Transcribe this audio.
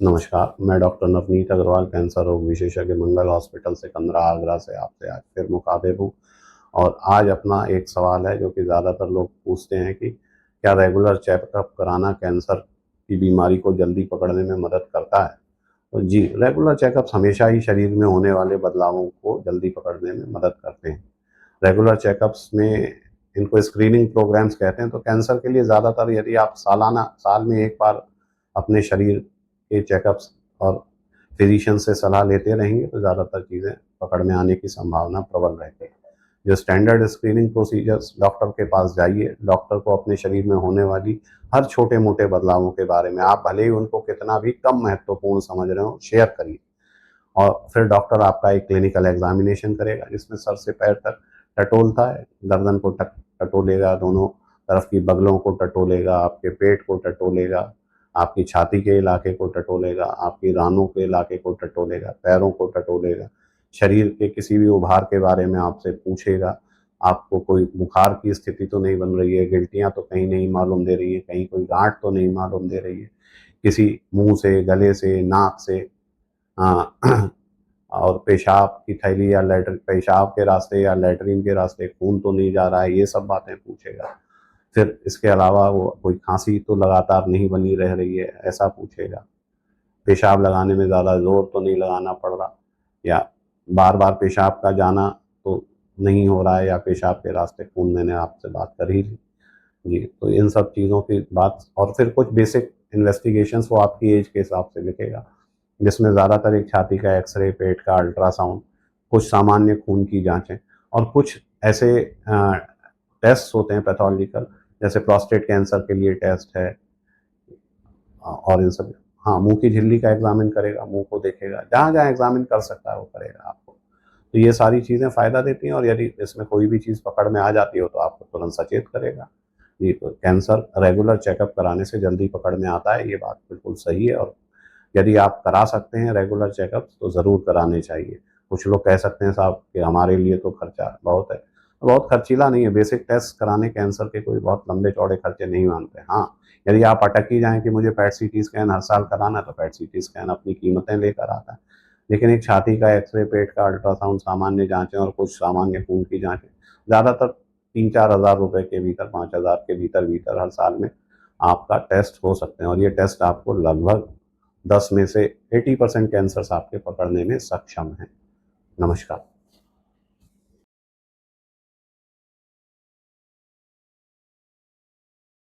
नमस्कार, मैं doctor Navneet Agarwal, cancer रोग विशेषज्ञ, मंगल हॉस्पिटल सिकंदरा आगरा से आपसे आज फिर मुखातिब हूँ। और आज अपना एक सवाल है जो कि ज़्यादातर लोग पूछते हैं कि क्या रेगुलर चेकअप कराना कैंसर की बीमारी को जल्दी पकड़ने में मदद करता है? तो जी, रेगुलर चेकअप्स हमेशा ही शरीर में होने वाले बदलावों को जल्दी पकड़ने में मदद करते हैं। रेगुलर चेकअप्स में इनको स्क्रीनिंग प्रोग्राम्स कहते हैं। तो कैंसर के लिए ज़्यादातर यदि आप साल में एक बार अपने शरीर के चेकअप्स और फिजिशियन से सलाह लेते रहेंगे तो ज़्यादातर चीज़ें पकड़ में आने की संभावना प्रबल रहती है। जो स्टैंडर्ड स्क्रीनिंग प्रोसीजर्स, डॉक्टर के पास जाइए, डॉक्टर को अपने शरीर में होने वाली हर छोटे मोटे बदलावों के बारे में, आप भले ही उनको कितना भी कम महत्वपूर्ण समझ रहे हो, शेयर करिए। और फिर डॉक्टर आपका एक क्लिनिकल एग्जामिनेशन करेगा जिसमें सर से पैर तक टटोलता है, गर्दन को टटोलेगा, दोनों तरफ की बगलों को टटोलेगा, आपके पेट को टटोलेगा, आपकी छाती के इलाके को टटोलेगा, आपकी रानों के इलाके को टटोलेगा, पैरों को टटोलेगा, शरीर के किसी भी उभार के बारे में आपसे पूछेगा। आपको कोई बुखार की स्थिति तो नहीं बन रही है, गिल्टियाँ तो कहीं नहीं मालूम दे रही है, कहीं कोई गांठ तो नहीं मालूम दे रही है, किसी मुंह से, गले से, नाक से, और पेशाब की थैली या लैट्रिन, पेशाब के रास्ते या लैट्रिन के रास्ते खून तो नहीं जा रहा है, ये सब बातें पूछेगा। फिर इसके अलावा वो कोई खांसी तो लगातार नहीं बनी रह रही है, ऐसा पूछेगा। पेशाब लगाने में ज़्यादा ज़ोर तो नहीं लगाना पड़ रहा, या बार बार पेशाब का जाना तो नहीं हो रहा है, या पेशाब के रास्ते खून, मैंने आपसे बात कर ही ली। जी, तो इन सब चीज़ों की बात, और फिर कुछ बेसिक इन्वेस्टिगेशंस वो आपकी एज के हिसाब से लिखेगा, जिसमें ज़्यादातर एक छाती का एक्सरे, पेट का अल्ट्रासाउंड, कुछ सामान्य खून की जाँचें और कुछ ऐसे टेस्ट होते हैं पैथोलॉजिकल, जैसे प्रोस्टेट कैंसर के लिए टेस्ट है। और इन सब, हाँ, मुँह की झिल्ली का एग्ज़ामिन करेगा, मुँह को देखेगा, जहाँ-जहाँ एग्ज़ामिन कर सकता है वो करेगा आपको। तो ये सारी चीज़ें फ़ायदा देती हैं, और यदि इसमें कोई भी चीज़ पकड़ में आ जाती हो तो आपको तुरंत सचेत करेगा। जी, तो कैंसर रेगुलर चेकअप कराने से जल्दी पकड़ में आता है, ये बात बिल्कुल सही है। और यदि आप करा सकते हैं रेगुलर चेकअप्स तो ज़रूर कराने चाहिए। कुछ लोग कह सकते हैं साहब कि हमारे लिए तो खर्चा बहुत है। बहुत खर्चीला नहीं है, बेसिक टेस्ट कराने कैंसर के कोई बहुत लंबे-चौड़े खर्चे नहीं माँगते। हाँ, यदि आप अटक ही जाएँ कि मुझे पैट सीटी स्कैन हर साल कराना है, तो पैट सीटी स्कैन अपनी कीमतें लेकर आता है। लेकिन एक छाती का एक्स-रे, पेट का अल्ट्रासाउंड, सामान्य जाँचें और कुछ सामान्य खून की जाँचें, ज़्यादातर 3-4 हज़ार रुपए के भीतर, 5 हज़ार के भीतर-भीतर हर साल में आपका टेस्ट हो सकते हैं, और ये टेस्ट आपको लगभग 10 में से 80% कैंसर्स आपके पकड़ने में सक्षम हैं। नमस्कार।